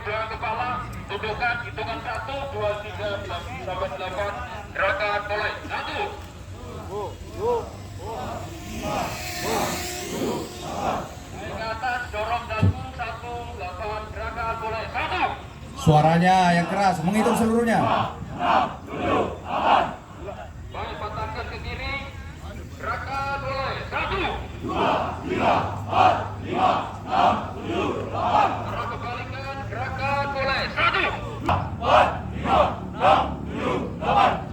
belakang kepala, tundukan, hitungan 1, 2, 3, sampai 8, gerakan mulai. 1. Naik ke atas, dorong dagu, 1, 8, gerakan mulai. 1. Suaranya yang keras, menghitung seluruhnya. Baik, patahkan ke kiri, gerakan mulai. 1. Arah kebalikan, gerakan mulai. 1.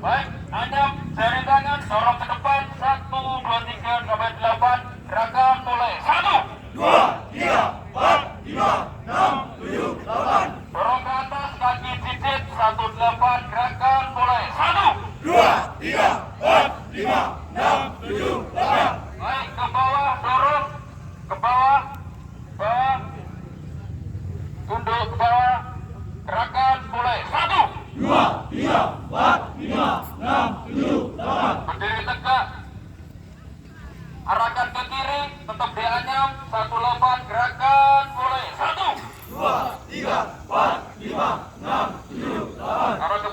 Baik, hadap jari tangan, dorong ke depan. 1, 2, 3, sampai 8, gerakan mulai. 1. Dorong ke atas, kaki cicit, 1, 8, gerakan mulai. 1. Baik, ke bawah, dorong ke bawah, bawah, tunduk ke bawah, gerakan mulai. 1. Berdiri tegak, arahkan ke kiri, tetap dianyam, 18, gerakan mulai. 1. Arah ke